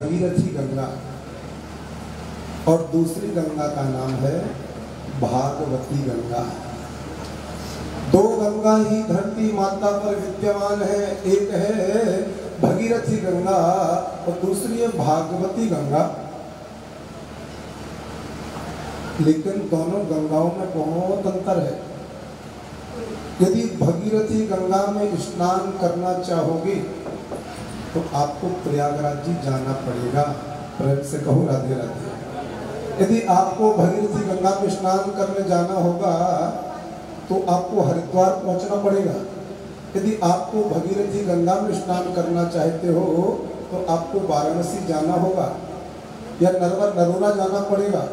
भगीरथी गंगा और दूसरी गंगा का नाम है भागवती गंगा। दो गंगा ही धरती माता पर विद्यमान है, एक है भगीरथी गंगा और दूसरी है भागवती गंगा। लेकिन दोनों गंगाओं में बहुत अंतर है। यदि भगीरथी गंगा में स्नान करना चाहोगे तो आपको प्रयागराज जी जाना पड़ेगा। प्रेम से कहो राधे राधे। यदि आपको भगीरथी गंगा में स्नान करने जाना होगा तो आपको हरिद्वार पहुंचना पड़ेगा। यदि आपको भगीरथी गंगा में स्नान करना चाहते हो तो आपको वाराणसी जाना होगा या नरोरा जाना पड़ेगा।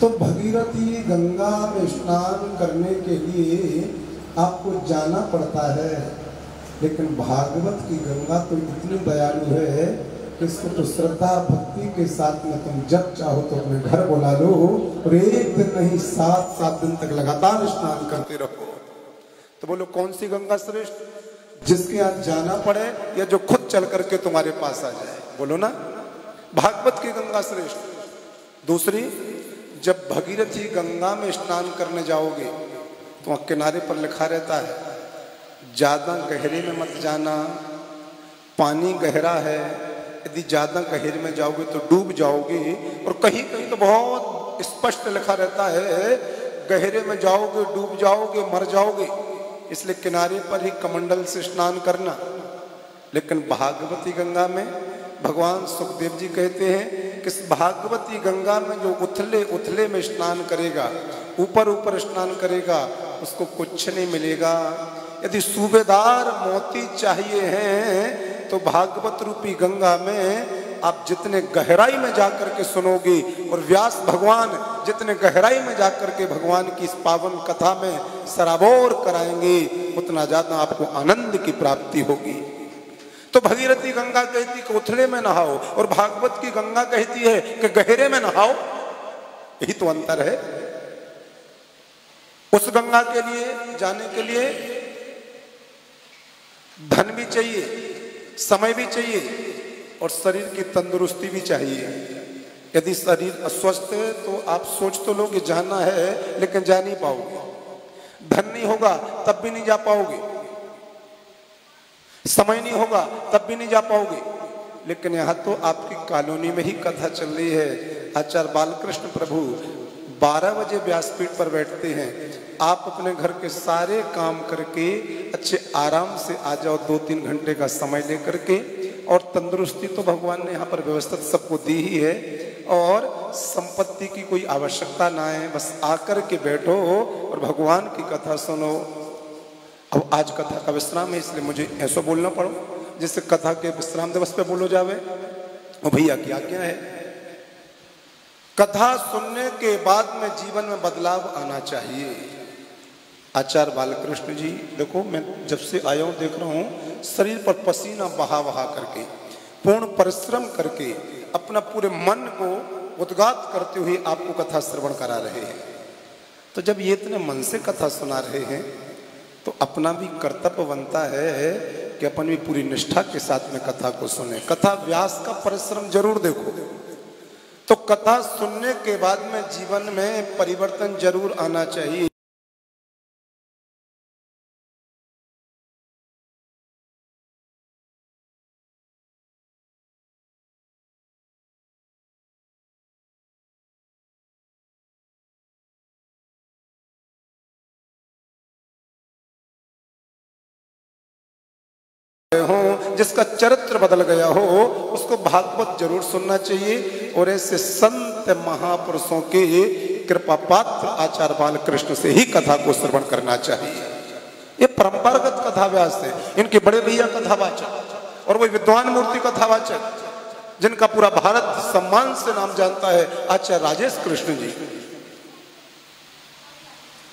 तो भगीरथी गंगा में स्नान करने के लिए आपको जाना पड़ता है, लेकिन भागवत की गंगा तो इतनी दयालु है कि इसको तो श्रद्धा भक्ति के साथ में तुम जब चाहो तो अपने घर बुला लो और एक दिन नहीं 7 दिन तक लगातार स्नान करते रहो। तो बोलो कौन सी गंगा श्रेष्ठ? जिसके यहाँ जाना पड़े या जो खुद चल करके तुम्हारे पास आ जाए? बोलो ना, भागवत की गंगा श्रेष्ठ। दूसरी, जब भगीरथी गंगा में स्नान करने जाओगे तो वहां किनारे पर लिखा रहता है ज्यादा गहरे में मत जाना, पानी गहरा है, यदि ज्यादा गहरे में जाओगे तो डूब जाओगे। और कहीं कहीं तो बहुत स्पष्ट लिखा रहता है गहरे में जाओगे डूब जाओगे मर जाओगे, इसलिए किनारे पर ही कमंडल से स्नान करना। लेकिन भागवती गंगा में भगवान सुखदेव जी कहते हैं कि भागवती गंगा में जो उथले उथले में स्नान करेगा, ऊपर ऊपर स्नान करेगा, उसको कुछ नहीं मिलेगा। यदि सूबेदार मोती चाहिए हैं तो भागवत रूपी गंगा में आप जितने गहराई में जाकर के सुनोगे और व्यास भगवान जितने गहराई में जाकर के भगवान की इस पावन कथा में सराबोर कराएंगे, उतना ज्यादा आपको आनंद की प्राप्ति होगी। तो भगीरथी गंगा कहती कि उथले में नहाओ और भागवत की गंगा कहती है कि गहरे में नहाओ। यही तो अंतर है। उस गंगा के लिए जाने के लिए धन भी चाहिए, समय भी चाहिए और शरीर की तंदुरुस्ती भी चाहिए। यदि शरीर अस्वस्थ है तो आप सोच तो लोगे जाना है, लेकिन जा नहीं पाओगे। धन नहीं होगा तब भी नहीं जा पाओगे, समय नहीं होगा तब भी नहीं जा पाओगे। लेकिन यहाँ तो आपकी कॉलोनी में ही कथा चल रही है। आचार्य बालकृष्ण प्रभु 12 बजे व्यासपीठ पर बैठते हैं। आप अपने घर के सारे काम करके अच्छे आराम से आ जाओ 2-3 घंटे का समय लेकर के। और तंदुरुस्ती तो भगवान ने यहाँ पर व्यवस्था सबको दी ही है और संपत्ति की कोई आवश्यकता ना है, बस आकर के बैठो और भगवान की कथा सुनो। अब आज कथा का विश्राम है, इसलिए मुझे ऐसा बोलना पड़ो जिससे कथा के विश्राम दिवस पे बोलो जावे। और भैया की आज्ञा है, कथा सुनने के बाद में जीवन में बदलाव आना चाहिए। आचार्य बालकृष्ण जी, देखो मैं जब से आया हूं देख रहा हूं शरीर पर पसीना बहा बहा करके पूर्ण परिश्रम करके अपना पूरे मन को उद्गात करते हुए आपको कथा श्रवण करा रहे हैं। तो जब ये इतने मन से कथा सुना रहे हैं तो अपना भी कर्तव्य बनता है कि अपन भी पूरी निष्ठा के साथ में कथा को सुने। कथा व्यास का परिश्रम जरूर देखो। तो कथा सुनने के बाद में जीवन में परिवर्तन जरूर आना चाहिए। हो जिसका चरित्र बदल गया हो उसको भागवत जरूर सुनना चाहिए। और ऐसे संत महापुरुषों के कृपा पात्र आचार्य बालकृष्ण से ही कथा को श्रवण करना चाहिए। ये परंपरागत कथा व्यास है, इनके बड़े भैया कथावाचक और वही विद्वान मूर्ति कथावाचक जिनका पूरा भारत सम्मान से नाम जानता है, आचार्य राजेश कृष्ण जी।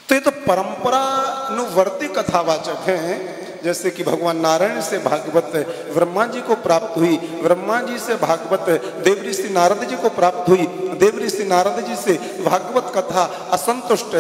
तो ये तो परंपरानुवर्ती कथावाचक हैं। जैसे कि भगवान नारायण से भागवत ब्रह्मा जी को प्राप्त हुई, ब्रह्मा जी से भागवत देव ऋषि नारद जी को प्राप्त हुई, देव ऋषि नारद जी से भागवत कथा असंतुष्ट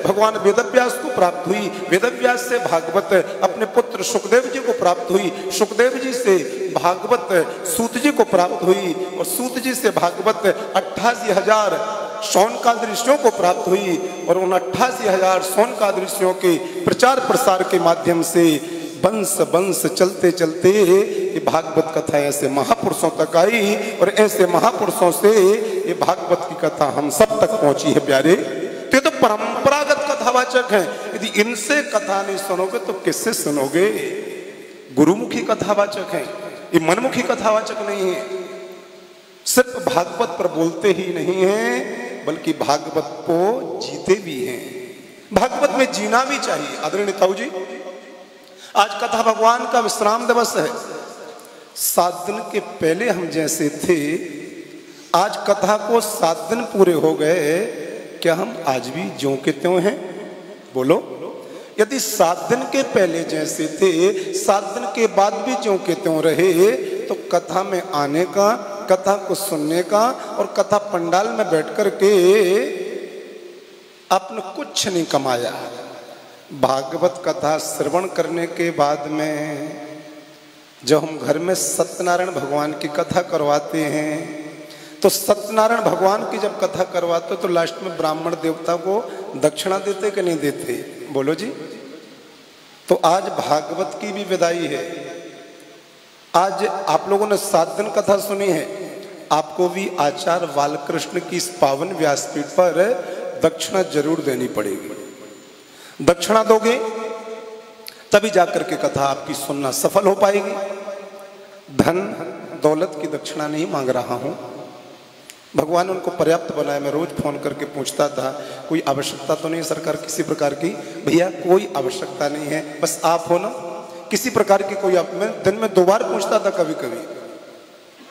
भगवान वेदव्यास को प्राप्त हुई, वेदव्यास से भागवत अपने पुत्र सुखदेव जी को प्राप्त हुई, सुखदेव जी से भागवत सूत जी को प्राप्त हुई और सूत जी से भागवत 88,000 शौनकाद ऋषियों को प्राप्त हुई और उन 88,000 शौनकाद ऋषियों के प्रचार प्रसार के माध्यम से वंश वंश चलते चलते ये भागवत कथा ऐसे महापुरुषों तक आई और ऐसे महापुरुषों से ये भागवत की कथा हम सब तक पहुंची है प्यारे। तो ये तो परंपरागत कथावाचक है, यदि इनसे कथा नहीं सुनोगे तो किससे सुनोगे? गुरुमुखी कथावाचक है, ये मनमुखी कथावाचक नहीं है। सिर्फ भागवत पर बोलते ही नहीं है बल्कि भागवत को जीते भी हैं, भागवत में जीना भी चाहिए। आदरणीय ताऊ जी, आज कथा भगवान का विश्राम दिवस है। 7 दिन के पहले हम जैसे थे, आज कथा को 7 दिन पूरे हो गए, क्या हम आज भी ज्यों के त्यों हैं? बोलो। यदि 7 दिन के पहले जैसे थे, 7 दिन के बाद भी ज्यों के त्यों रहे, तो कथा में आने का, कथा को सुनने का और कथा पंडाल में बैठ कर के आपने कुछ नहीं कमाया। भागवत कथा श्रवण करने के बाद में जब हम घर में सत्यनारायण भगवान की कथा करवाते हैं, तो सत्यनारायण भगवान की जब कथा करवाते तो लास्ट में ब्राह्मण देवता को दक्षिणा देते कि नहीं देते? बोलो जी। तो आज भागवत की भी विदाई है। आज आप लोगों ने 7 दिन कथा सुनी है, आपको भी आचार्य बालकृष्ण की इस पावन व्यासपीठ पर दक्षिणा जरूर देनी पड़ेगी। दक्षिणा दोगे तभी जाकर के कथा आपकी सुनना सफल हो पाएगी। धन दौलत की दक्षिणा नहीं मांग रहा हूं, भगवान ने उनको पर्याप्त बनाया। मैं रोज फोन करके पूछता था कोई आवश्यकता तो नहीं सरकार किसी प्रकार की? भैया कोई आवश्यकता नहीं है, बस आप हो ना, किसी प्रकार की कोई। मैं दिन में 2 बार पूछता था कभी कभी।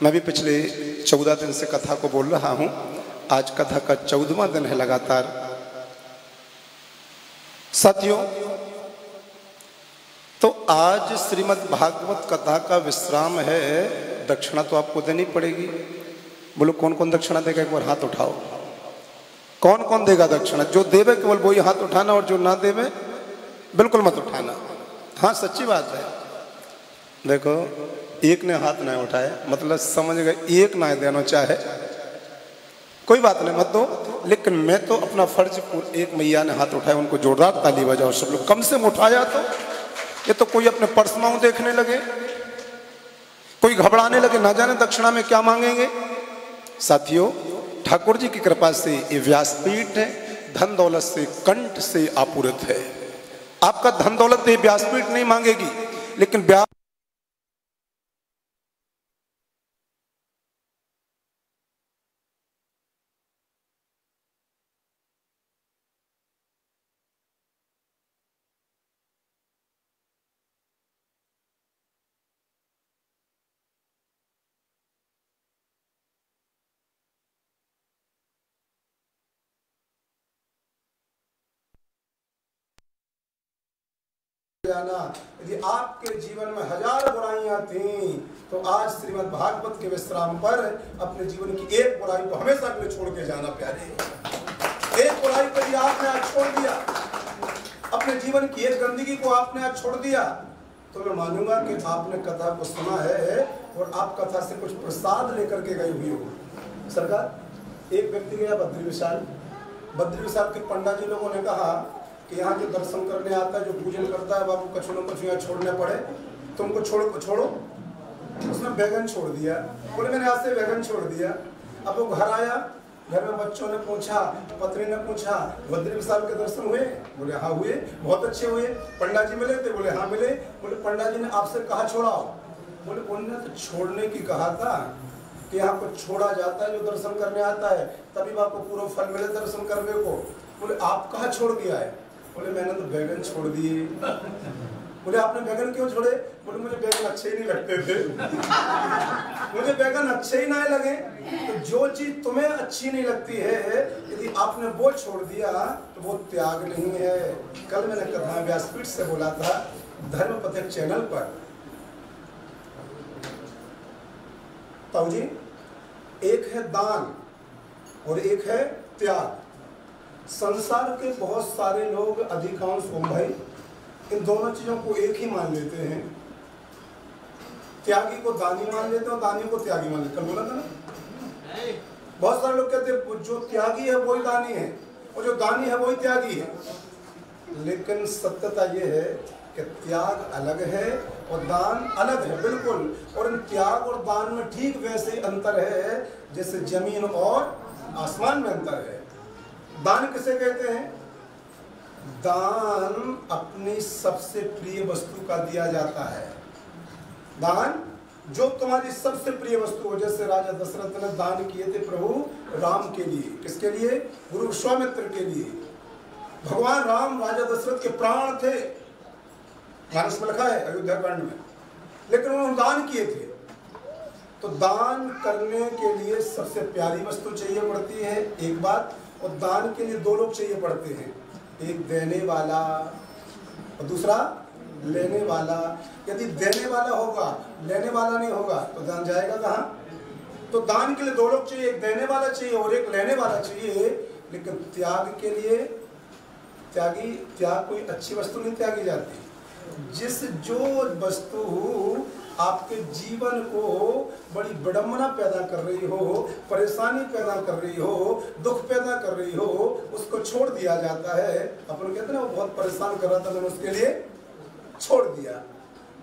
मैं भी पिछले 14 दिन से कथा को बोल रहा हूं, आज कथा का 14वां दिन है लगातार। साथियों, तो आज श्रीमद् भागवत कथा का विश्राम है, दक्षिणा तो आपको देनी पड़ेगी। बोलो कौन कौन दक्षिणा देगा? एक बार हाथ उठाओ। कौन कौन देगा दक्षिणा? जो देवे केवल वही हाथ उठाना और जो ना देवे बिल्कुल मत उठाना। हाँ सच्ची बात है। देखो एक ने हाथ नहीं उठाया मतलब समझ गए एक ना देना चाहे, कोई बात नहीं मत दो, लेकिन मैं तो अपना फर्ज, एक मैया ने हाथ उठाया उनको जोरदार ताली बजाओ सब लोग। कम से उठाया तो ये तो कोई अपने पर्स में देखने लगे, कोई घबराने लगे, ना जाने दक्षिणा में क्या मांगेंगे। साथियों, ठाकुर जी की कृपा से ये व्यासपीठ धन दौलत से कंठ से आपूरित है। आपका धन दौलत ये व्यासपीठ नहीं मांगेगी, लेकिन यदि आपके जीवन में 1000 बुराइयां थीं, तो आज श्रीमद् भागवत के विश्राम पर अपने जीवन की एक बुराई को हमेशा के लिए छोड़ के जाना प्यारे। एक बुराई को यदि आपने आज छोड़ दिया, अपने जीवन की एक गंदगी को आपने आज छोड़ दिया, तो मैं मानूंगा कि आपने कथा को सुना है और आप कथा से कुछ प्रसाद लेकर के गए हुए हो। सरकार, एक व्यक्ति गया बद्री विशाल के पंडा जी लोगों ने कहा कि यहाँ जो दर्शन करने आता है, जो पूजन करता है, बाबू कछु न कछु यहाँ छोड़ने पड़े, तुमको छोड़ो। उसने बैगन छोड़ दिया, बोले मैंने आज से बैगन छोड़ दिया। अब वो घर आया, घर में बच्चों ने पूछा, पत्नी ने पूछा, बद्री विशाल के दर्शन हुए? बोले हाँ हुए, बहुत अच्छे हुए। पंडा जी मिले थे? बोले हाँ मिले। बोले पंडा जी ने आपसे कहा छोड़ाओ? बोले उन्होंने तो छोड़ने की कहा था कि यहाँ को छोड़ा जाता है जो दर्शन करने आता है, तभी आपको पूरा फल मिले दर्शन करने को। बोले आप कहाँ छोड़ दिया है? बोले मैंने तो बैगन छोड़ दिए। बोले आपने बैगन क्यों छोड़े? बोले मुझे बैगन अच्छे ही नहीं लगते थे। मुझे बैगन अच्छे ही ना लगे। तो जो चीज तुम्हें अच्छी नहीं लगती है, यदि आपने वो छोड़ दिया तो वो त्याग नहीं है। कल मैंने कथा व्यासपीठ से बोला था धर्म पथिक चैनल पर। ताऊ जी, एक है दान और एक है त्याग। संसार के बहुत सारे लोग, अधिकांश भाई, इन दोनों चीजों को एक ही मान लेते हैं। त्यागी को दानी मान लेते हैं और दानी को त्यागी मान लेते हैं। कल बोला था ना, बहुत सारे लोग कहते हैं जो त्यागी है वही दानी है और जो दानी है वही त्यागी है। लेकिन सत्यता यह है कि त्याग अलग है और दान अलग है, बिल्कुल। और इन त्याग और दान में ठीक वैसे ही अंतर है जैसे जमीन और आसमान में अंतर है। दान किसे कहते हैं? दान अपनी सबसे प्रिय वस्तु का दिया जाता है। दान जो तुम्हारी सबसे प्रिय वस्तु हो, जैसे राजा दशरथ ने दान किए थे प्रभु राम के लिए। किसके लिए? गुरु विश्वामित्र के लिए। भगवान राम राजा दशरथ के प्राण थे, मानस में लिखा है अयोध्या कांड में, लेकिन उन्होंने दान किए थे। तो दान करने के लिए सबसे प्यारी वस्तु चाहिए पड़ती है, एक बात। और दान के लिए दो लोग चाहिए पड़ते हैं, एक देने वाला और दूसरा लेने वाला। यदि देने वाला होगा, लेने वाला नहीं होगा तो दान जाएगा कहाँ? तो दान के लिए दो लोग चाहिए, एक देने वाला चाहिए और एक लेने वाला चाहिए। लेकिन त्याग के लिए त्याग कोई अच्छी वस्तु नहीं त्यागी जाती। जो वस्तु आपके जीवन को बड़ी विडंबना पैदा कर रही हो, परेशानी पैदा कर रही हो, दुख पैदा कर रही हो, उसको छोड़ दिया जाता है। अपन कहते हैं ना, वो बहुत परेशान कर रहा था, मैंने उसके लिए छोड़ दिया।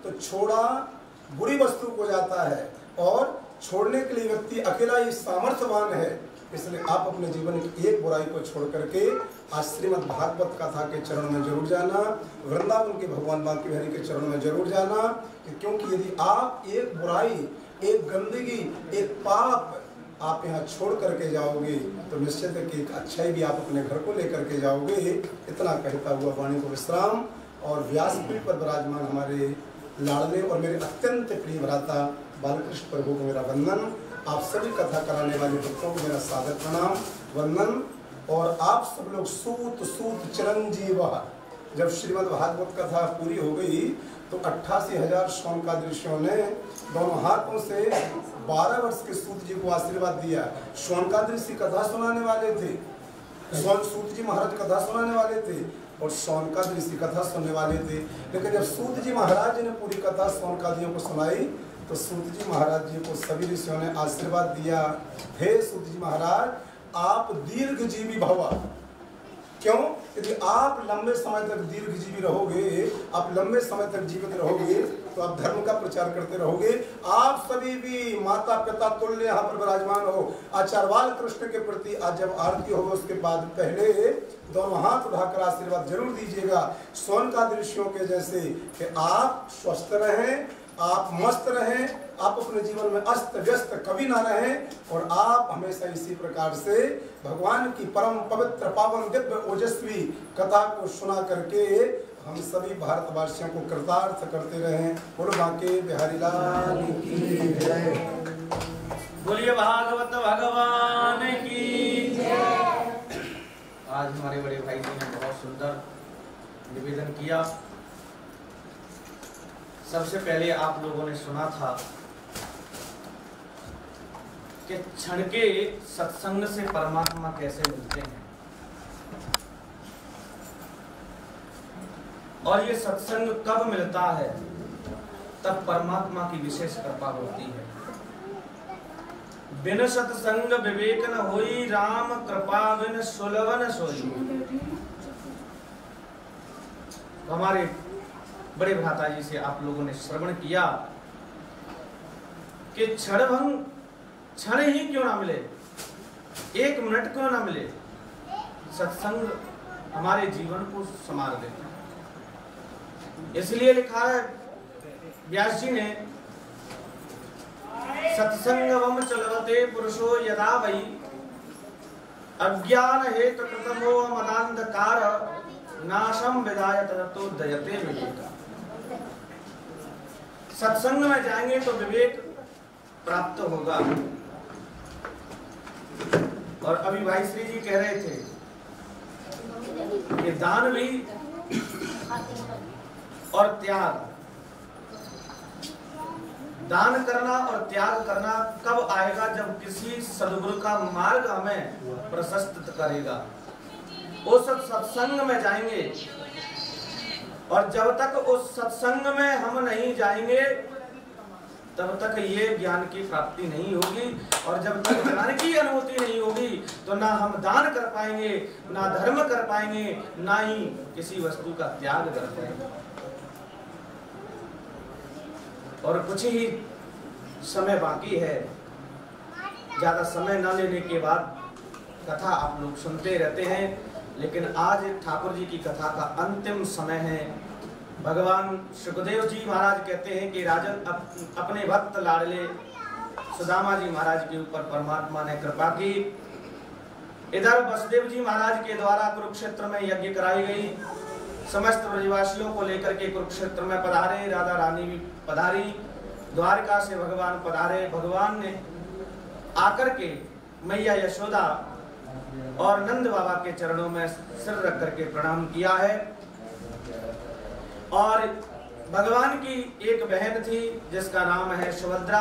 तो छोड़ा बुरी वस्तु को जाता है और छोड़ने के लिए व्यक्ति अकेला ही सामर्थ्यवान है। इसलिए आप अपने जीवन की एक बुराई को छोड़ करके आज श्रीमद् भागवत कथा के चरण में जरूर जाना, वृंदावन के भगवान बांके बिहारी के चरण में जरूर जाना। क्योंकि यदि आप एक बुराई, एक गंदगी, एक पाप आप यहाँ छोड़ करके जाओगे तो निश्चित है कि एक अच्छाई भी आप अपने घर को लेकर के जाओगे। इतना कहता हुआ वाणी को विश्राम। और व्यासपीठ पर विराजमान हमारे लाडले और मेरे अत्यंत प्रिय भ्राता बालकृष्ण प्रभु को मेरा वंदन। आप सभी कथा कराने वाले भक्तों को मेरा सादर प्रणाम, वंदन। और आप सब लोग सूत चिरंजीव। जब श्रीमद् भागवत कथा पूरी हो गई तो 88,000 शौनकादि ऋषियों ने दोनों हाथों से 12 वर्ष के सूत जी को आशीर्वाद दिया। शौनकादि ऋषि कथा सुनाने वाले थे, सूत जी महाराज कथा सुनाने वाले थे और शौनकादि ऋषि कथा सुनने वाले थे। लेकिन जब सूत जी महाराज जी ने पूरी कथा शौनकादियों को सुनाई तो सूत जी महाराज जी को सभी ऋषियों ने आशीर्वाद दिया, हे सूत जी महाराज, आप दीर्घजीवी भव। क्यों? यदि आप लंबे समय तक दीर्घजीवी रहोगे, आप लंबे समय तक जीवित रहोगे तो आप धर्म का प्रचार करते रहोगे। आप सभी भी माता पिता तुल्य यहाँ पर विराजमान हो। आचार्यवाल कृष्ण के प्रति आज जब आरती होगा उसके बाद पहले दोनों हाथ उठाकर आशीर्वाद जरूर दीजिएगा शौनकादि ऋषियों के जैसे, कि आप स्वस्थ रहें, आप मस्त रहें, आप अपने जीवन में अस्त व्यस्त कभी ना रहें और आप हमेशा इसी प्रकार से भगवान की परम पवित्र पावन दिव्य ओजस्वी कथा को सुना करके हम सभी भारतवासियों को कृतार्थ करते रहें। बोलो बांके बिहारी लाल की जय। बोलिए भागवत भगवान की जय। आज हमारे बड़े भाई जी ने बहुत सुंदर निवेदन किया। सबसे पहले आप लोगों ने सुना था कि क्षण के सत्संग से परमात्मा कैसे मिलते हैं, और ये सत्संग कब मिलता है? तब परमात्मा की विशेष कृपा होती है। बिन सत्संग विवेक न होई, राम कृपा बिन सुलभ न सोई। हमारे बड़े भ्राता जी से आप लोगों ने श्रवण किया कि क्षण ही क्यों ना मिले, एक मिनट क्यों ना मिले, सत्संग हमारे जीवन को संवार देता है। इसलिए लिखा है व्यास जी ने, सत्संगम चलते पुरुषो यदा वै, अज्ञान हेतु कृतमो मदांधकार, नाशम विदायत तो दयते विवेक। सत्संग में जाएंगे तो विवेक प्राप्त होगा। और अभी भाई श्री जी कह रहे थे कि दान भी और त्याग, दान करना और त्याग करना कब आएगा? जब किसी सद्गुरु का मार्ग हमें प्रशस्त करेगा, उस सत्संग में जाएंगे। और जब तक उस सत्संग में हम नहीं जाएंगे तब तक ये ज्ञान की प्राप्ति नहीं होगी। और जब तक ज्ञान की अनुभूति नहीं होगी तो ना हम दान कर पाएंगे, ना धर्म कर पाएंगे, ना ही किसी वस्तु का त्याग कर पाएंगे। और कुछ ही समय बाकी है, ज्यादा समय न लेने के बाद कथा आप लोग सुनते रहते हैं, लेकिन आज ठाकुर जी की कथा का अंतिम समय है। भगवान सुखदेव जी महाराज कहते हैं कि राजन अपने भक्त लाडले सुदामा जी महाराज के ऊपर परमात्मा ने कृपा की। इधर वसुदेव जी महाराज के द्वारा कुरुक्षेत्र में यज्ञ कराई गई, समस्त ब्रजवासियों को लेकर के कुरुक्षेत्र में पधारे, राधा रानी भी पधारी, द्वारका से भगवान पधारे। भगवान ने आकर के मैया यशोदा और नंद बाबा के चरणों में सिर रख करके प्रणाम किया है। और भगवान की एक बहन थी जिसका नाम है सुभद्रा।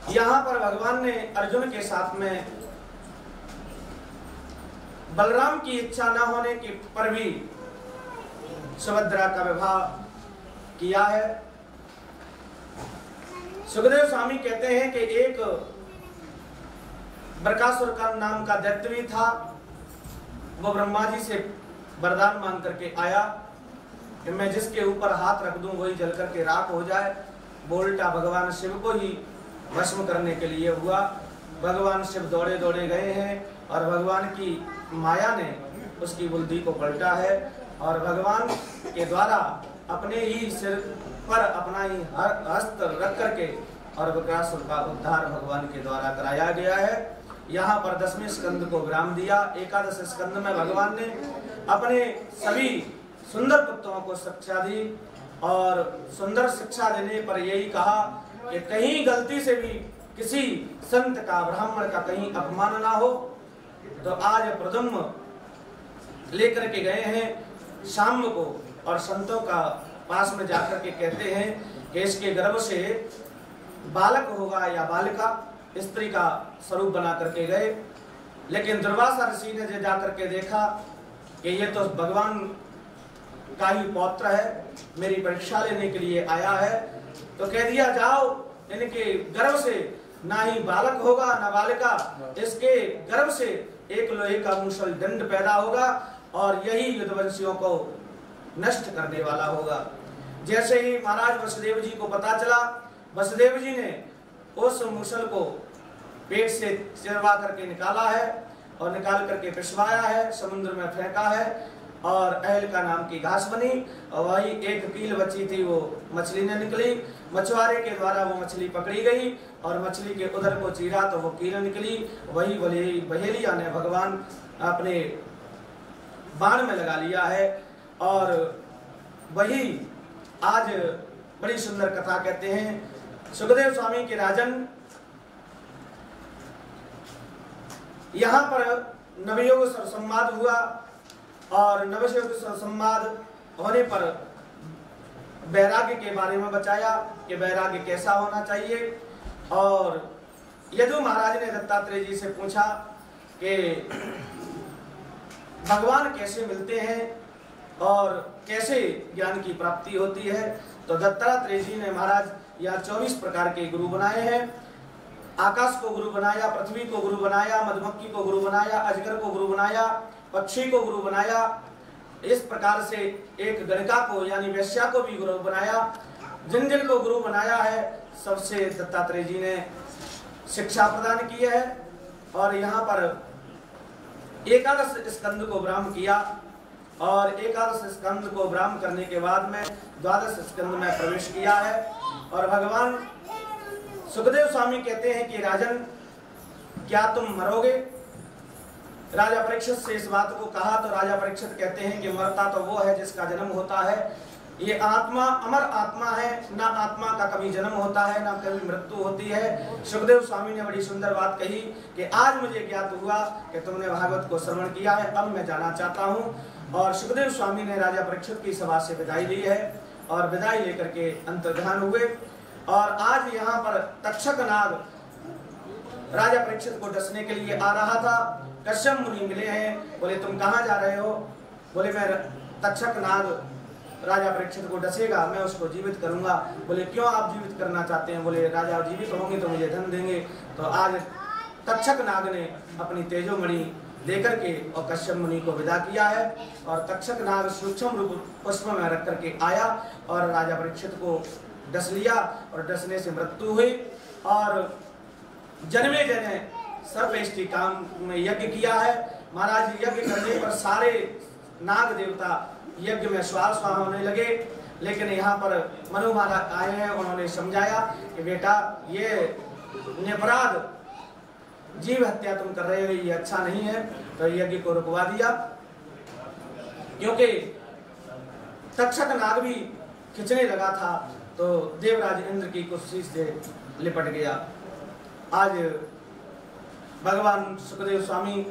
यहाँ पर भगवान ने अर्जुन के साथ में बलराम की इच्छा न होने के पर भी सुभद्रा का विवाह किया है। सुखदेव स्वामी कहते हैं कि एक बरकासुर का नाम का दैत्य था, वो ब्रह्मा जी से वरदान मांग करके आया कि मैं जिसके ऊपर हाथ रख दूं वही जल करके राख हो जाए। बोलटा भगवान शिव को ही भस्म करने के लिए हुआ। भगवान शिव दौड़े दौड़े गए हैं और भगवान की माया ने उसकी बुद्धि को पलटा है और भगवान के द्वारा अपने ही सिर पर अपना ही हस्त रख करके और बकासुर का उद्धार भगवान के द्वारा कराया गया है। यहाँ पर 10वें स्कंद को विराम दिया। 11वें स्कंद में भगवान ने अपने सभी सुंदर पुत्रों को शिक्षा दी और सुंदर शिक्षा देने पर यही कहा कि कहीं गलती से भी किसी संत का, ब्राह्मण का कहीं अपमान ना हो। तो आज प्रदम्भ लेकर के गए हैं शाम को और संतों का पास में जाकर के कहते हैं कि इसके गर्भ से बालक होगा या बालिका, स्त्री का स्वरूप बना करके गए। लेकिन दुर्वासा ऋषि ने जाकर के देखा कि ये तो भगवान का ही पौत्र है, मेरी परीक्षा लेने के लिए आया है। तो कह दिया जाओ, इनके गर्भ से ना ही बालक होगा ना बालिका, इसके गर्भ से एक लोहे का मुसल दंड पैदा होगा और यही युद्धवंशियों को नष्ट करने वाला होगा। जैसे ही महाराज वसुदेव जी को पता चला, वसुदेव जी ने उस मुसल को पेट से चिरवा करके निकाला है और निकाल करके पिसवाया है, समुद्र में फेंका है और अहल का नाम की घास बनी और वही एक कील बची थी, वो मछली ने निकली। मछुआरे के द्वारा वो मछली पकड़ी गई और मछली के उधर को चीरा तो वो कील निकली। वही बहेलिया ने भगवान अपने बाण में लगा लिया है और वही आज बड़ी सुंदर कथा कहते हैं। सुखदेव स्वामी के राजन यहाँ पर नवयोग संवाद हुआ और नवयोग संवाद होने पर वैराग्य के बारे में बताया कि वैराग्य कैसा होना चाहिए। और यदु महाराज ने दत्तात्रेय जी से पूछा कि भगवान कैसे मिलते हैं और कैसे ज्ञान की प्राप्ति होती है। तो दत्तात्रेय जी ने महाराज यहाँ 24 प्रकार के गुरु बनाए हैं। आकाश को गुरु बनाया, पृथ्वी को गुरु बनाया, मधुमक्खी को गुरु बनाया, अजगर को गुरु बनाया, पक्षी को गुरु बनाया। इस प्रकार से एक गणिका को यानी वैश्या को भी गुरु बनाया। जिन जिन को गुरु बनाया है सबसे दत्तात्रेय जी ने शिक्षा प्रदान की है। और यहाँ पर 11 स्कंद को विराम किया और 11 स्कंद को विराम करने के बाद में 12 स्कंद में प्रवेश किया है। और भगवान सुखदेव स्वामी कहते हैं कि राजन, क्या तुम मरोगे? राजा परीक्षित से इस बात को कहा तो राजा परीक्षित कहते हैं कि मरता तो वो है जिसका जन्म होता है। ये आत्मा अमर आत्मा है, ना आत्मा का कभी जन्म होता है ना कभी मृत्यु होती है। सुखदेव स्वामी ने बड़ी सुंदर बात कही कि आज मुझे ज्ञात हुआ कि तुमने भागवत को श्रवण किया है, अब मैं जाना चाहता हूँ। और सुखदेव स्वामी ने राजा परीक्षित की सभा से विदाई ली है और विदाई लेकर के अंतर्ध्यान हुए। और आज यहाँ पर तक्षक नाग राजा परीक्षित को डसने के लिए आ रहा था। कश्यप मुनि मिले हैं, बोले तुम कहाँ जा रहे हो? बोले मैं तक्षक नाग राजा परीक्षित को डसेगा, मैं उसको जीवित करूंगा। बोले क्यों आप जीवित करना चाहते हैं? बोले राजा जीवित होंगे तो मुझे धन देंगे। तो आज तक्षक नाग ने अपनी तेजोमणि देकर के और कश्यप मुनि को विदा किया है। और तक्षक नाग सूक्ष्म रूप पुष्प में रख करके आया और राजा परीक्षित को डस लिया और डसने से मृत्यु हुई। और जन्मे जने सर्वश्रेष्ठी काम में यज्ञ किया है। महाराज यज्ञ करने पर सारे नाग देवता यज्ञ में स्वाहा स्वाहा होने लगे। लेकिन यहाँ पर मनु महाराज आए हैं, उन्होंने समझाया कि बेटा ये निरपराध जीव हत्या तुम कर रहे हो, ये अच्छा नहीं है। तो यज्ञ को रुकवा दिया, क्योंकि तक्षक नाग भी खिंचने लगा था तो देवराज इंद्र की कुर्सी से लिपट गया। आज भगवान सुखदेव स्वामी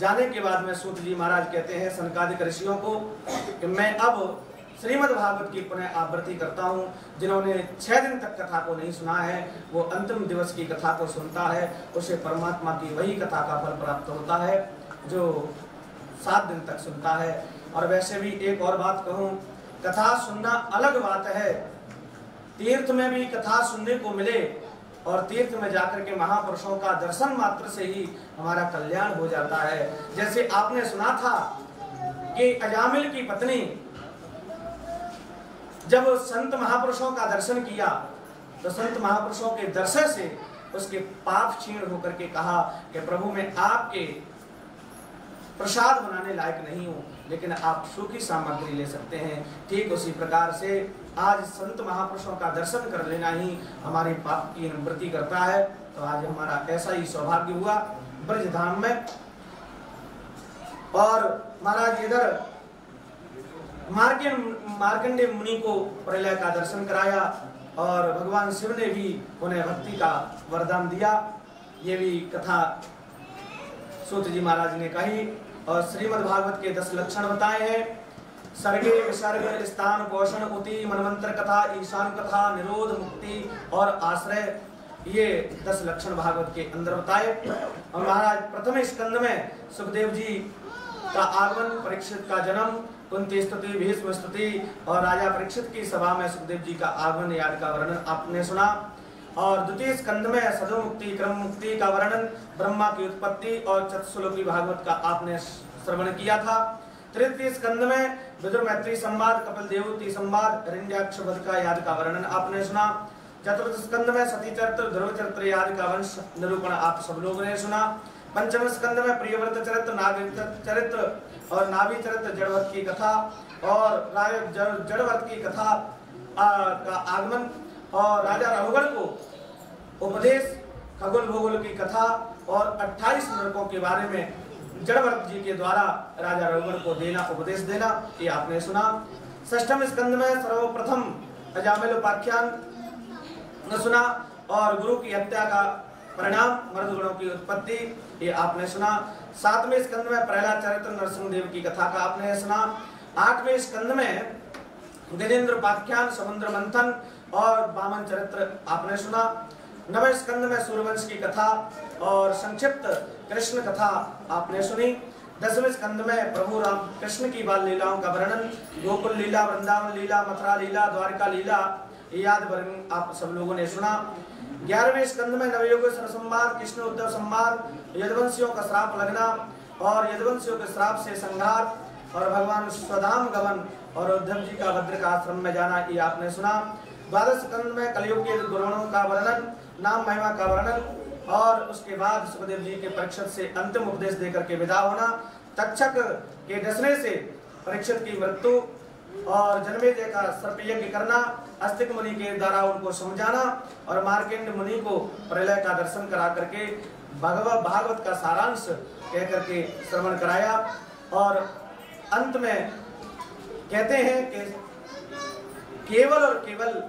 जाने के बाद में सूत जी महाराज कहते हैं सनकादिक ऋषियों को कि मैं अब श्रीमद् भागवत की पुनः आवृत्ति करता हूँ। जिन्होंने 6 दिन तक कथा को नहीं सुना है वो अंतिम दिवस की कथा को सुनता है, उसे परमात्मा की वही कथा का फल प्राप्त होता है जो 7 दिन तक सुनता है। और वैसे भी एक और बात कहूँ, कथा सुनना अलग बात है। तीर्थ में भी कथा सुनने को मिले और तीर्थ में जाकर के महापुरुषों का दर्शन मात्र से ही हमारा कल्याण हो जाता है। जैसे आपने सुना था कि अजामिल की पत्नी जब संत महापुरुषों का दर्शन किया तो संत महापुरुषों के दर्शन से उसके पाप क्षीण होकर के कहा कि प्रभु मैं आपके प्रसाद बनाने लायक नहीं हूँ, लेकिन आप सूखी सामग्री ले सकते हैं। ठीक उसी प्रकार से आज संत महापुरुषों का दर्शन कर लेना ही हमारे पाप की निवृत्ति करता है। तो आज हमारा ऐसा ही सौभाग्य हुआ ब्रज धाम में। और महाराज इधर मार्कंडेय मुनि को प्रलय का दर्शन कराया और भगवान शिव ने भी उन्हें भक्ति का वरदान दिया। ये भी कथा सूत जी महाराज ने कही। और श्रीमद् भागवत के 10 लक्षण बताए हैं। सर्गे विसर्ग स्थान पोषण उति मनमंत्र कथा ईशान कथा निरोध मुक्ति और आश्रय, ये 10 लक्षण भागवत के अंदर बताए। और महाराज प्रथम स्कंद में सुखदेव जी का आगमन, परीक्षित का जन्म, कुंती स्तुति, भीष्म स्तुति और राजा परीक्षित की सभा में सुखदेव जी का आगमन आदि का वर्णन आपने सुना। और द्वितीय स्कंद में सदो मुक्ति, क्रम मुक्ति का वर्णन, ब्रह्मा की उत्पत्ति और चतुश्लोकी भागवत का आपने श्रवण किया था। तृतीय स्कंद में विदुर मैत्री संवाद, कपिल देवहूति संवाद, हिरण्याक्ष वध का आदि का वर्णन आपने सुना। चतुर्थ स्कंद में सती चरित्र, ध्रुव चरित्र आदि का वंश निरूपण आप सब लोगों ने सुना। पंचम स्कंद में प्रियव्रत चरित्र, नाग चरित्र और नाभि चरित्र, जड़वत की कथा और जड़वत की कथा का आगमन और राजा रघुवर को उपदेश, खगोल भूगोल की कथा और 28 नरकों के बारे में जड़वत जी के द्वारा राजा रघुवर को देना उपदेश देना, ये आपने सुना। षष्ठम स्कंद में सर्वप्रथम अजामिल उपाख्यान सुना और गुरु की हत्या का परिणाम, मर्दगुणों की उत्पत्ति, ये आपने सुना। 7वें स्कंद में प्रहलाद चरित्र, नरसिंह देव की कथा का आपने सुना। 8वें स्कंद में गजेंद्र उपाख्यान, समुद्र मंथन और वामन चरित्र आपने सुना। 9वें स्कंद में सूर्यवंश की कथा और संक्षिप्त कृष्ण कथा आपने सुनी। 10वें स्कंद में प्रभु राम कृष्ण की बाल लीलाओं का वर्णन, गोकुल लीला, वृंदावन लीला, मथुरा लीला, द्वारका लीला, याद वर्णन आप सब लोगों ने सुना। 11वें स्कंद में नवयुग संवाद, कृष्ण उद्धव संवाद, यदुवंशियों का श्राप लगना और यदुवंशियों के श्राप से संहार और भगवान स्वधाम गमन और उद्धव जी का भद्र का आश्रम में जाना, ये आपने सुना। 12 स्कंद में कलयुग के गुणों का वर्णन, नाम महिमा का वर्णन और उसके बाद सुखदेव जी के परीक्षित से अंतिम उपदेश देकर के विदा होना। तक्षक के डसने से परीक्षित की मृत्यु और जन्मेजय का सर्प यज्ञ करना, अस्तिक मुनि के द्वारा उनको समझाना और मार्कंडेय मुनि को प्रलय का दर्शन करा करके भागवत का सारांश कह करके श्रवण कराया। और अंत में कहते हैं कि केवल और केवल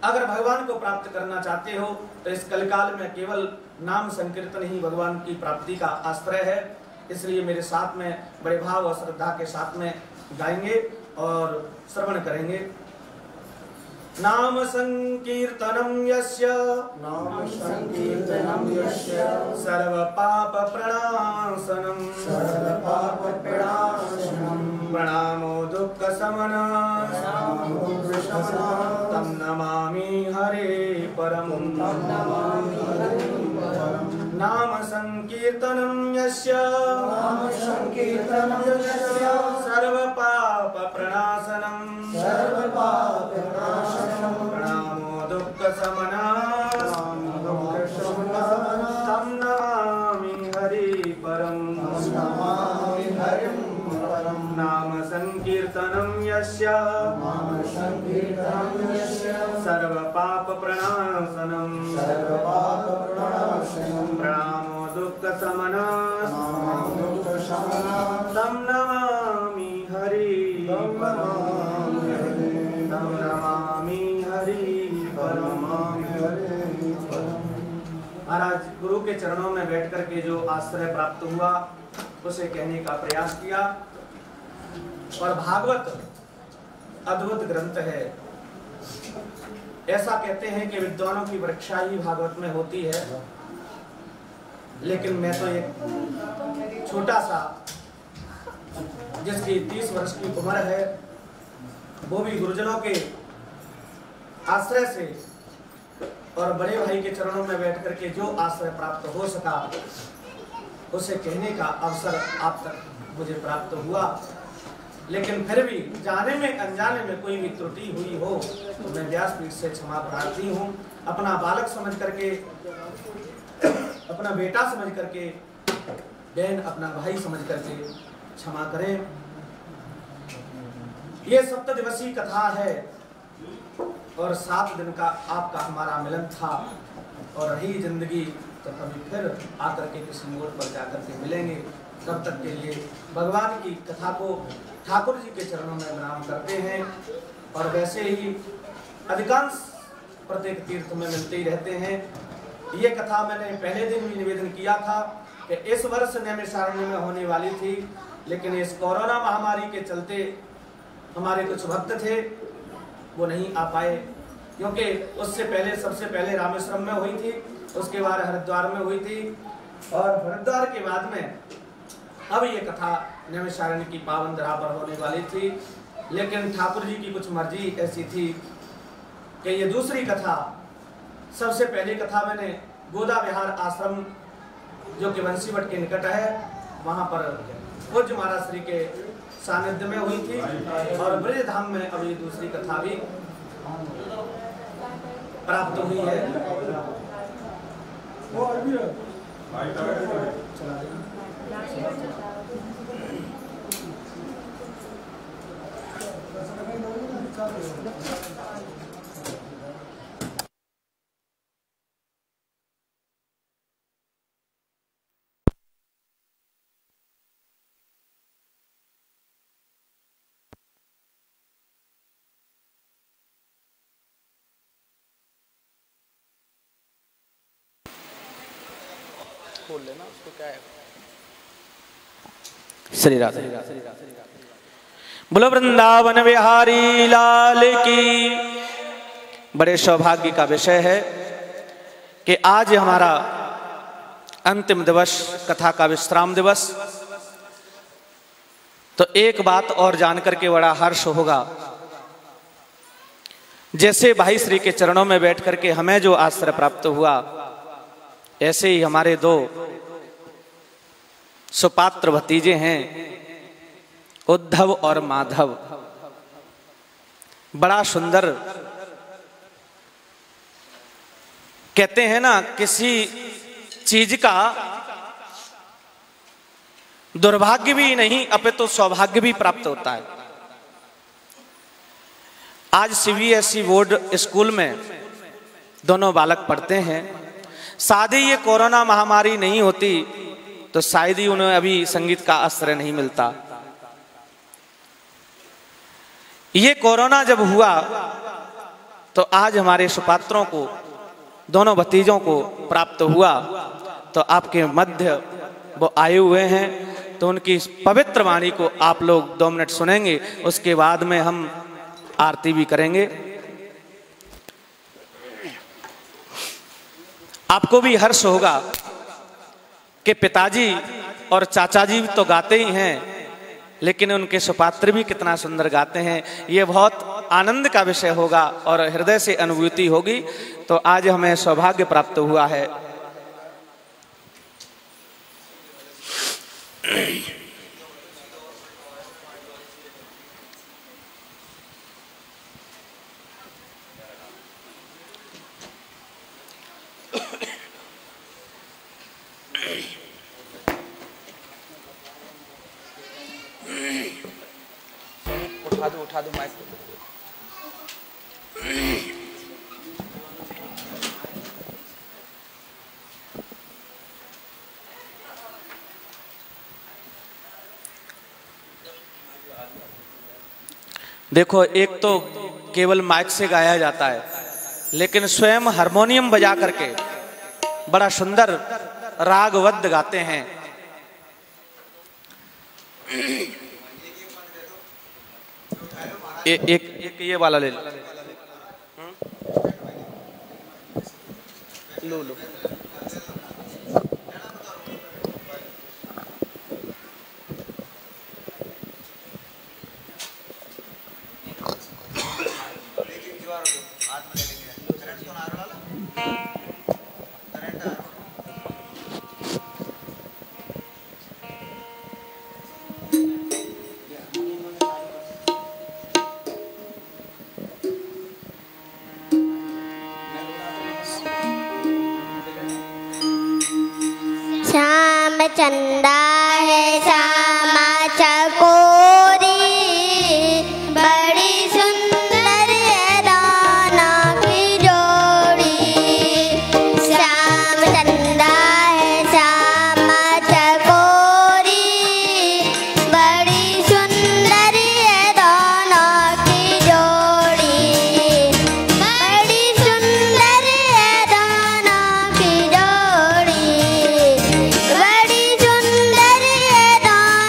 अगर भगवान को प्राप्त करना चाहते हो तो इस कलिकाल में केवल नाम संकीर्तन ही भगवान की प्राप्ति का आश्रय है। इसलिए मेरे साथ में बड़े भाव और श्रद्धा के साथ में गाएंगे और श्रवण करेंगे। नाम संकीर्तनम यस्य सर्व पाप प्रणाशनम प्रणामो दुःख शमनम तम नमामि हरे परम। नाम संकीर्तनम यस्य सर्व पाप प्रणाशनम प्रणामो दुःख शमनम तम नमामि हरे परम। नाम संकीर्तनम यस्य सर्व पाप प्रणाशनम प्रणामो दुःख शमनम तम नमामि हरि महाराज गुरु के चरणों में बैठकर के जो आश्रय प्राप्त हुआ उसे कहने का प्रयास किया। और भागवत अद्भुत ग्रंथ है। ऐसा कहते हैं कि विद्वानों की परीक्षा ही भागवत में होती है, लेकिन मैं तो एक छोटा सा जिसकी 30 वर्ष की उम्र है, वो भी गुरुजनों के आश्रय से और बड़े भाई के चरणों में बैठ करके जो आश्रय प्राप्त हो सका उसे कहने का अवसर आप तक मुझे प्राप्त हुआ। लेकिन फिर भी जाने में अनजाने में कोई भी त्रुटि हुई हो तो मैं व्यासपीठ से क्षमा प्रार्थी हूँ। अपना बालक समझ करके, अपना बेटा समझ करके, बहन अपना भाई समझ करके क्षमा करें। ये 7 दिवसीय कथा है और 7 दिन का आपका हमारा मिलन था और रही जिंदगी तो कभी फिर आकर के किसी मोड़ पर जाकर के मिलेंगे। तब तक के लिए भगवान की कथा को ठाकुर जी के चरणों में प्रणाम करते हैं। और वैसे ही अधिकांश प्रत्येक तीर्थ में मिलते ही रहते हैं। ये कथा मैंने पहले दिन भी निवेदन किया था कि इस वर्ष नैमिषारण्य में होने वाली थी, लेकिन इस कोरोना महामारी के चलते हमारे कुछ भक्त थे वो नहीं आ पाए, क्योंकि उससे पहले सबसे पहले रामेश्वरम में हुई थी, उसके बाद हरिद्वार में हुई थी और हरिद्वार के बाद में अब ये कथा नैमिषारण्य की पावन धरा पर होने वाली थी। लेकिन ठाकुर जी की कुछ मर्जी ऐसी थी कि ये दूसरी कथा, सबसे पहली कथा मैंने गोदा विहार आश्रम जो कि बंसीवट के निकट है वहां पर पूज्य महाराज श्री के सानिध्य में हुई थी और ब्रज धाम में अब ये दूसरी कथा भी प्राप्त हुई है। खोल लेना उसको, क्या है। श्री राधे बोलो वृंदावन विहारी लाल की। बड़े सौभाग्य का विषय है कि आज हमारा अंतिम दिवस, कथा का विश्राम दिवस। तो एक बात और जानकर के बड़ा हर्ष होगा, जैसे भाई श्री के चरणों में बैठ करके हमें जो आश्रय प्राप्त हुआ, ऐसे ही हमारे 2 सुपात्र भतीजे हैं, उद्धव और माधव। बड़ा सुंदर, कहते हैं ना किसी चीज का दुर्भाग्य भी नहीं अपितु सौभाग्य भी प्राप्त होता है। आज सीबीएसई बोर्ड स्कूल में दोनों बालक पढ़ते हैं। शायद ये कोरोना महामारी नहीं होती तो शायद ही उन्हें अभी संगीत का आश्रय नहीं मिलता। ये कोरोना जब हुआ तो आज हमारे सुपात्रों को, दोनों भतीजों को प्राप्त हुआ, तो आपके मध्य वो आए हुए हैं तो उनकी इस पवित्र वाणी को आप लोग 2 मिनट सुनेंगे, उसके बाद में हम आरती भी करेंगे। आपको भी हर्ष होगा कि पिताजी और चाचा जी तो गाते ही हैं, लेकिन उनके सुपात्र भी कितना सुंदर गाते हैं। ये बहुत आनंद का विषय होगा और हृदय से अनुभूति होगी। तो आज हमें सौभाग्य प्राप्त हुआ है। उठा दो माइक। देखो, एक तो केवल माइक से गाया जाता है, लेकिन स्वयं हारमोनियम बजा करके बड़ा सुंदर रागबद्ध गाते हैं। एक ये वाला ले लो। चंदा है श्यामा चकोरी, बड़ी सुंदर है दाना की जोड़ी। श्याम चंदा है श्यामा चकोरी, बड़ी सुंदर है दाना की जोड़ी। बड़ी सुंदर है दाना की जोड़ी, बड़ी सुंदर है दाना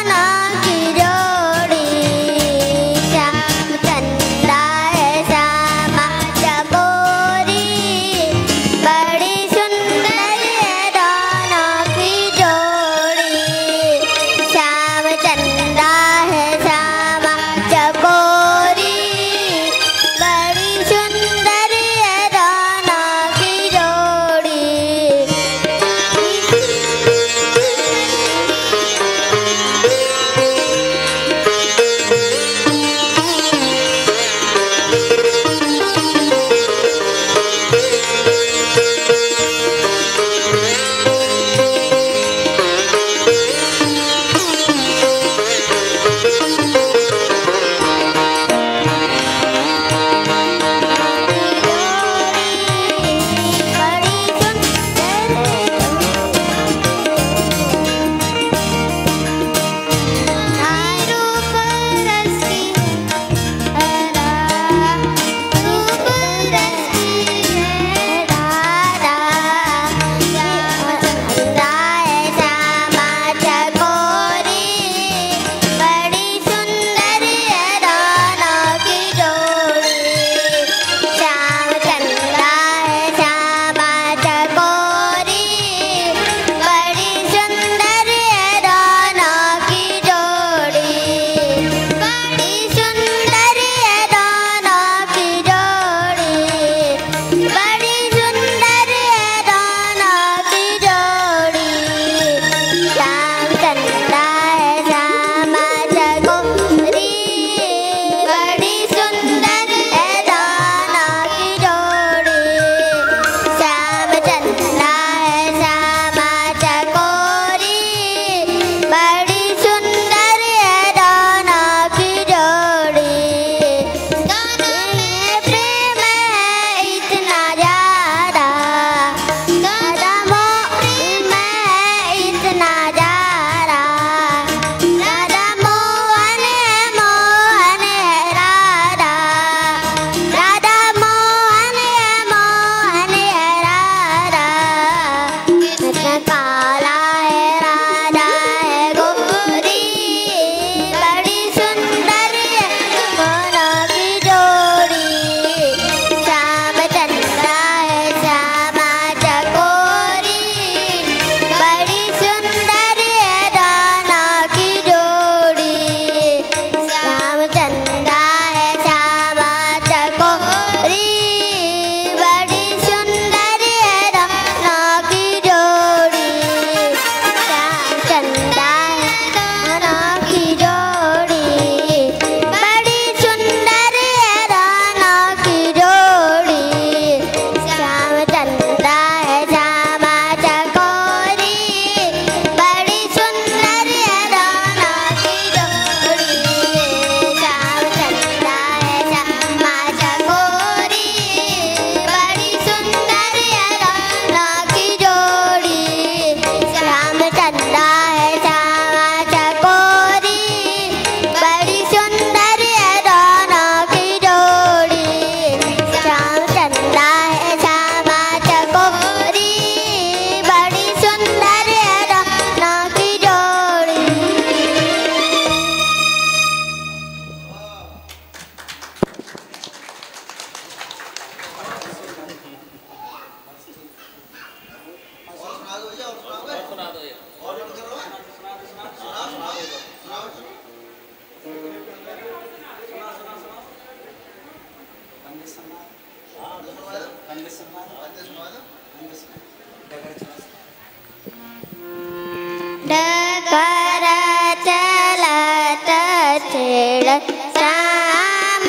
श्याम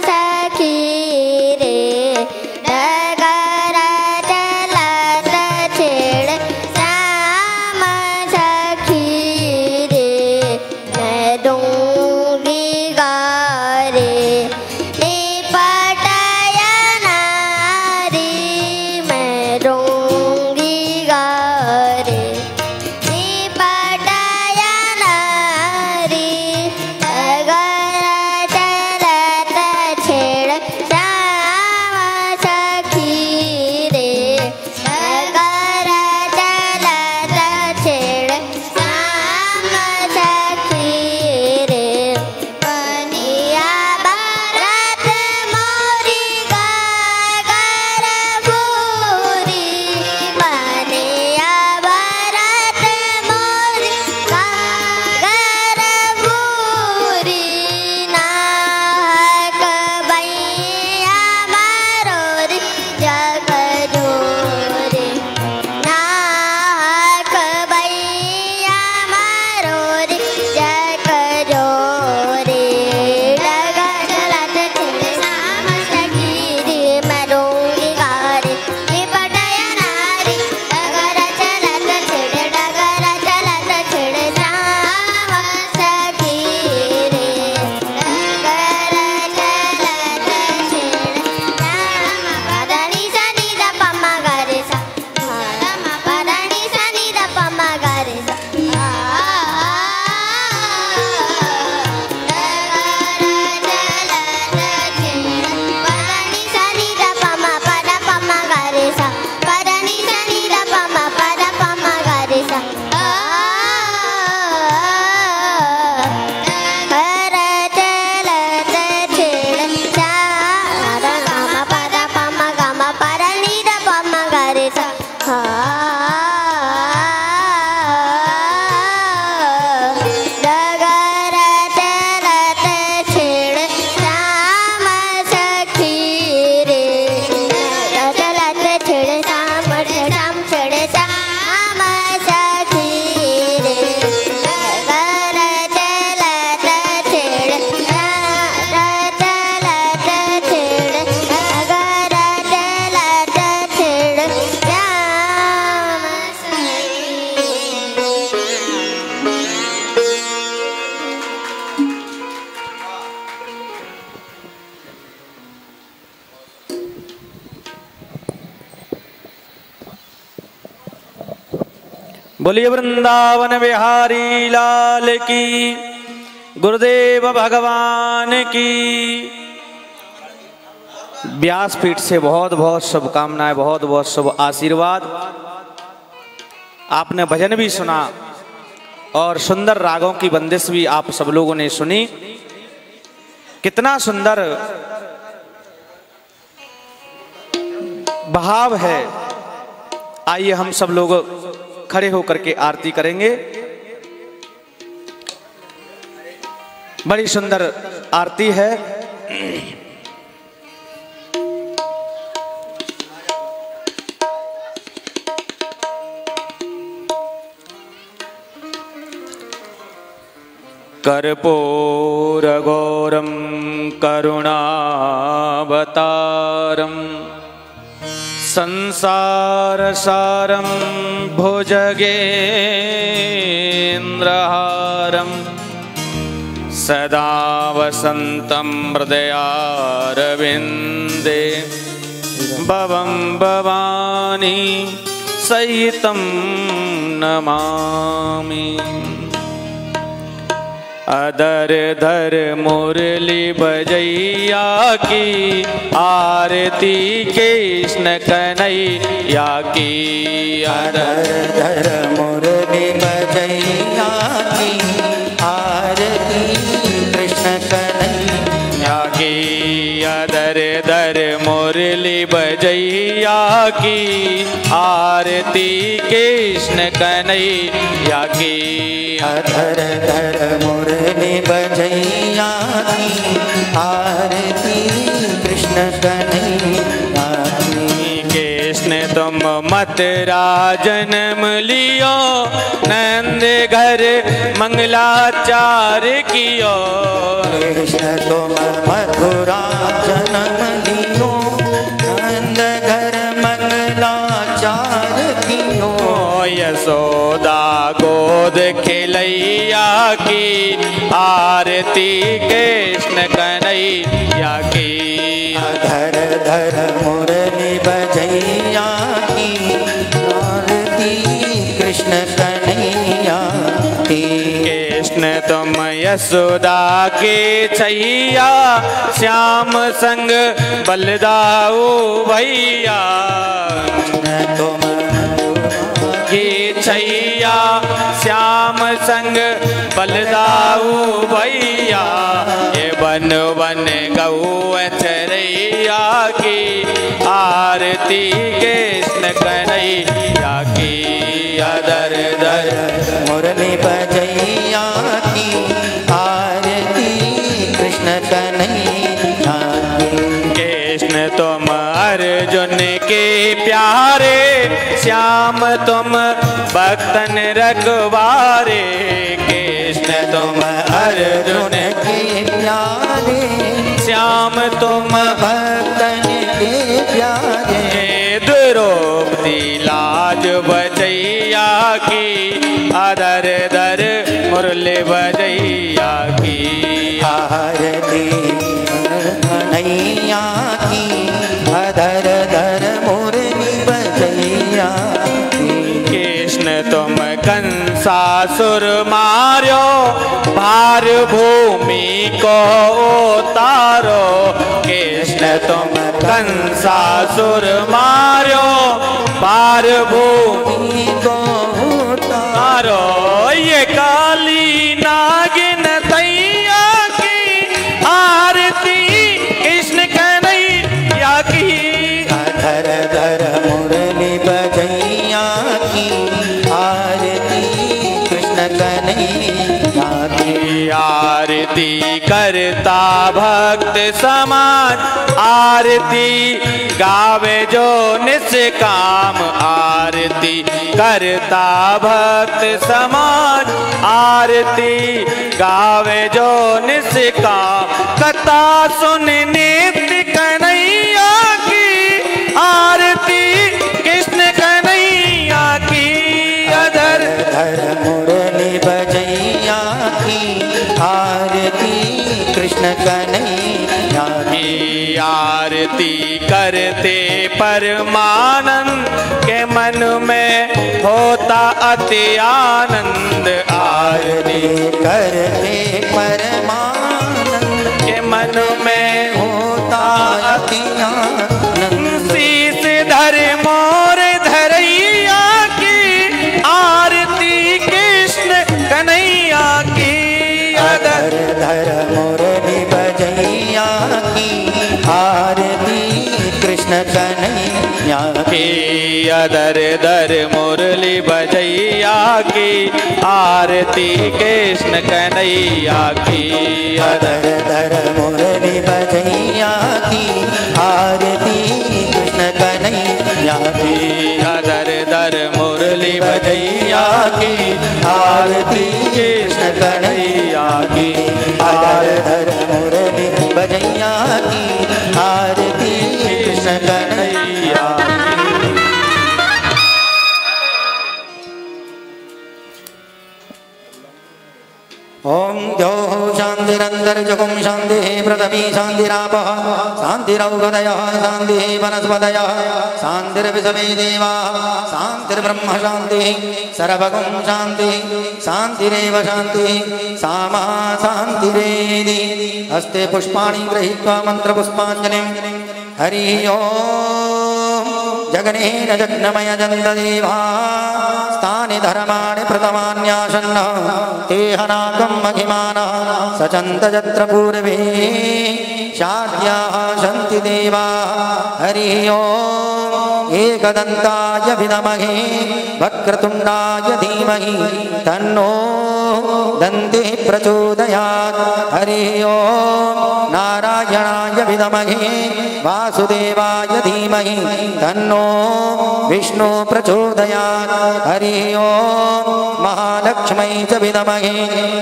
सखी रे डगर चलत छेड़ श्याम सखी रे मैं दूंगी गारे निपटाया नारी मैं दूंगी गारे निपटाया नारी अगर चलत छेड़ श्याम सखी रे अगर चलत छेड़ श्याम सखी रे बनिया भरत मोरी गागर भूरी बनिया भरत मोरी गागर भूरी नाहक बैया मारोरी जग जोरे नाहक बैया मारोरी जग जोरे डगर चलत छेड़ श्याम सखी रे मैं दूंगी गारे निपटाया नारी डगर चलत छेड़ श्याम सखी रे डगर चलत छेड़ श्याम पदनी सनी द पम्मा गारे सा पदनी सनी द पम्मा गारे सा डगर चलत छेड़ श्याम सखी रे चलत छेड़ श्याम छेड़ श्याम सखी रे डगर चलत छेड़ चलत छेड़ डगर चलत छेड़ श्याम बोलिए वृंदावन बिहारी लाल की, गुरुदेव भगवान की। व्यासपीठ से बहुत बहुत शुभकामनाएं, बहुत बहुत शुभ आशीर्वाद। आपने भजन भी सुना और सुंदर रागों की बंदिश भी आप सब लोगों ने सुनी। कितना सुंदर भाव है। आइए हम सब लोग खड़े होकर के आरती करेंगे। बड़ी सुंदर आरती है। कर्पूरगौरं करुणावतारम् संसारसारं भुजगेन्द्रहारं सदा वसन्तं हृदयारविन्दे भवं भवानी सहितं नमामि। अदर धर मुरली बजैया की आरती कृष्ण कन्हैया की। अदर धर मुरली बजैया की आरती कृष्ण कन्हैया की। अदर धर मुरली बजैया की आरती कृष्ण कन्हैया की। अदर धर मुरली बजैया की आरती कृष्ण कन्हैया की। कृष्ण कृष्ण तुम मथुरा जन्म लियो, नंद घर मंगलाचार कियो। कृष्ण तुम मथुरा जन्म लियो, नंद घर मंगलाचार कियो। यशोदा गोद खिलैया की, आरती कृष्ण कन्हैया की। धर धर मुरली बजैया की, आरती कृष्ण कन्हैया की। कृष्ण तुम यशोदा के छैया, श्याम संग बलदाऊ भैया। कृष्ण तुम के छैया, श्याम संग बलदाऊ भैया। ये बन बन गऊ चरैया की, आरती कृष्ण कन्हैया की। दर दर मुरली बजैया की, आरती कृष्ण कन्हैया की। कृष्ण तुम अर्जुन के प्यारे, श्याम तुम भक्तन रखवारे। कृष्ण तुम अर्जुन के प्यारे, श्याम तुम भक्तन के प्यारे। द्रौपदी लाज बजैया की, अदर दर मुरली बजैया की। आरती कन्हैया की, अदर दर मुरली बजैया की। कृष्ण तुम कंसासुर मार्यो, भार भूमि को उतारो। कृष्ण तुम कंसासुर मार्यो, भार भूमि को उतारो। ये काली नागिन तैया की, आरती कृष्ण कन्हैया की। धर धर मुरली बजैया की, आरती कृष्ण कन्हैया की। आरती करता भक्त समाज, आरती गावे जो निष्काम। आरती करता भक्त समाज, आरती गावे जो निष्काम। कथा सुन नित्य कन्हैया की, आरती कृष्ण कन्हैया की। अधर धर मुरली बजैया की, आरती कृष्ण कन्हैया की। आरती करते परमानंद, के मन में होता अति आनंद। आरती करते परमानंद, के मन में होता अति आनंद। शीश धर मोर धरैया की, आरती कृष्ण कन्हैया की। अदर धर मुरली बजैया की, आरती कृष्ण कन्हैया की। अदर दर मुरली बजैया की, आरती कृष्ण कन्हैया की। अदर दर मुरली बजैया की, आरती कृष्ण कन्हैया की। अदर दर मुरली बजैया की, आरती कृष्ण कन्हैया की। अदर दर मुरली बजैया की, आरती कृष्ण कन्हैया की। ओम द्यौः शान्तिरन्तर्जुगुं शान्तिः पृथिवी शान्तिरापः शान्तिरौषधयः शान्तिः वनस्पतयः शान्तिर्विश्वे देवाः शान्तिर्ब्रह्म शान्तिः सर्वगुं शान्तिः शान्तिरेव शान्तिः सामा शान्तिरेधि। हस्ते पुष्पाणि गृहीत्वा मन्त्रपुष्पाञ्जलिं। हरि ओम। जगनेन जग्नमय जन्तदेवा स्थानि धर्माणि प्रथमान्यासन्नः तेहनाकं महिमानः सचन्त यत्र पूर्वे शाद्याः सन्ति देवाः हरि ओम् एकदन्ताय विद्महे वक्रतुण्डाय धीमहि तन्नो दन्तिः प्रचोदयात् हरि ओम् नारायणाय विद्महे वासुदेवाय धीमहि तन्नो विष्णु प्रचोदयात् हरि ओम् महालक्ष्मै च विद्महे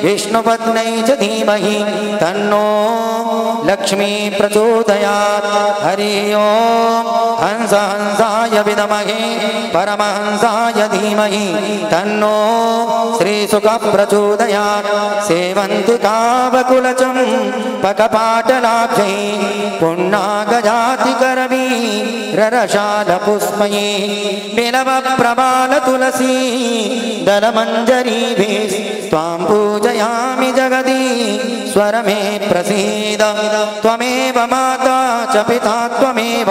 विष्णुपत्न्यै च धीमहि तन्नो लक्ष्मी प्रचोदयात् हरि ओम् हंसाय विद्महे परमहंसाय धीमहि तन्नो श्रीसुख प्रचोदयात् सेवन्तिकावकुलचं पकपाटलाब्जै पुण्णागजातिकरवीररशालपुष्पये बिलवप्रबालतुलसी दलमञ्जरीभिः त्वां पूजयामि जगदीश्वर मे प्रसीद त्वमेव माता च पिता त्वमेव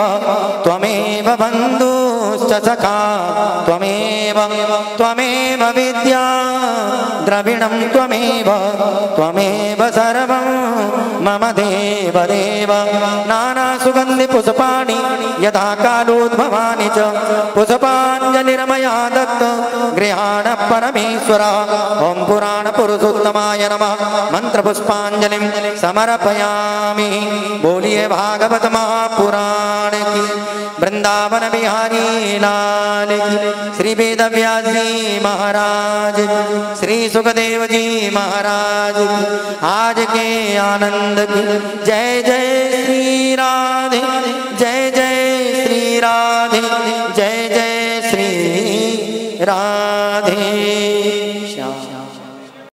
बन्धुश्च सखा त्वमेव विद्या द्रविणं त्वमेव सर्वं मम देवदेव नानासुगन्धि पुष्पाणि यथा कालोद्भवानि च पुष्पाञ्जलिर्मया दत्त गृहाण परमेश्वर ॐ पुराणपुरुषोत्तमाय नमः मन्त्रपुष्पाञ्जलिं समर्पयामि बोलिए भागवत महापुराण की वृंदावन बिहारी लाल की श्री वेदव्यास जी महाराज श्री सुखदेव जी महाराज आज के आनंद की जय जय श्री राधे जय जय श्री राधे जय जय श्री राधे।